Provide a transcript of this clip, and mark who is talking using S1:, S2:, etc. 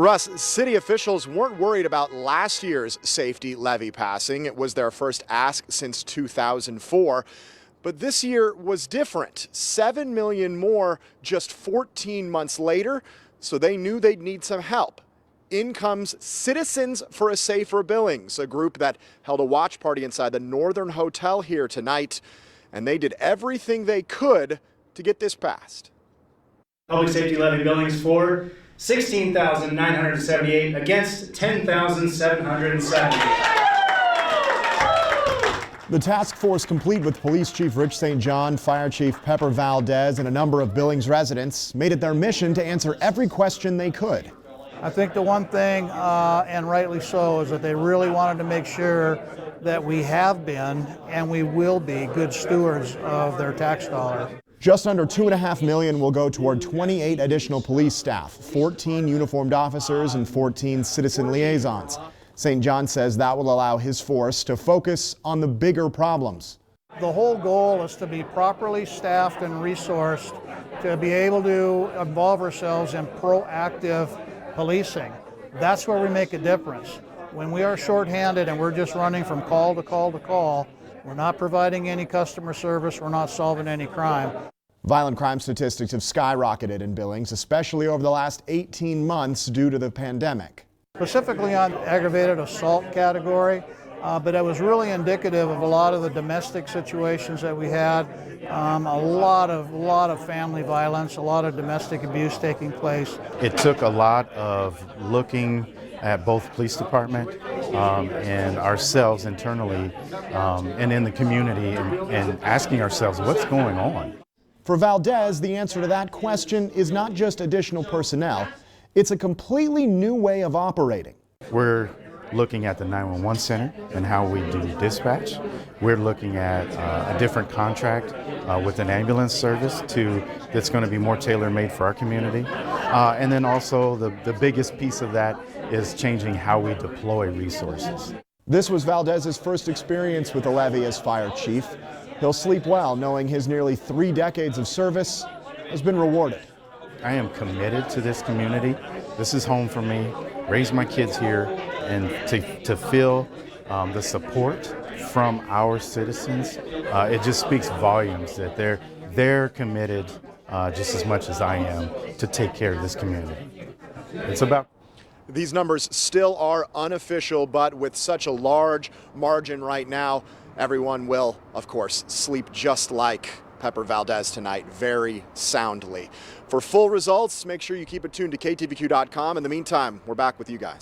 S1: Russ, city officials weren't worried about last year's safety levy passing. It was their first ask since 2004. But this year was different. $7 million more just 14 months later, so they knew they'd need some help. In comes Citizens for a Safer Billings, a group that held a watch party inside the Northern Hotel here tonight, and they did everything they could to get this passed.
S2: Public safety levy Billings for $16,978 against $10,770.
S1: The task force, complete with Police Chief Rich St. John, Fire Chief Pepper Valdez, and a number of Billings residents, made it their mission to answer every question they could.
S3: I think the one thing, and rightly so, is that they really wanted to make sure that we have been and we will be good stewards of their tax dollar.
S1: Just under $2.5 million will go toward 28 additional police staff, 14 uniformed officers, and 14 citizen liaisons. St. John says that will allow his force to focus on the bigger problems.
S3: The whole goal is to be properly staffed and resourced to be able to involve ourselves in proactive policing. That's where we make a difference. When we are shorthanded and we're just running from call to call to call, we're not providing any customer service, we're not solving any crime.
S1: Violent crime statistics have skyrocketed in Billings, especially over the last 18 months due to the pandemic.
S3: Specifically on aggravated assault category, but it was really indicative of a lot of the domestic situations that we had, a lot of family violence, a lot of domestic abuse taking place.
S4: It took a lot of looking at both police department and ourselves internally and in the community and asking ourselves what's going on.
S1: For Valdez, the answer to that question is not just additional personnel, it's a completely new way of operating.
S4: We're looking at the 911 center and how we do dispatch. We're looking at a different contract with an ambulance service that's going to be more tailor-made for our community. And then also the biggest piece of that is changing how we deploy resources.
S1: This was Valdez's first experience with the levy as fire chief. He'll sleep well knowing his nearly 3 decades of service has been rewarded.
S4: I am committed to this community. This is home for me. Raise my kids here, and to feel the support from our citizens, it just speaks volumes that they're committed just as much as I am to take care of this community. It's about.
S1: These numbers still are unofficial, but with such a large margin right now, everyone will, of course, sleep just like Pepper Valdez tonight, very soundly. For full results, make sure you keep it tuned to ktvq.com. In the meantime, we're back with you guys.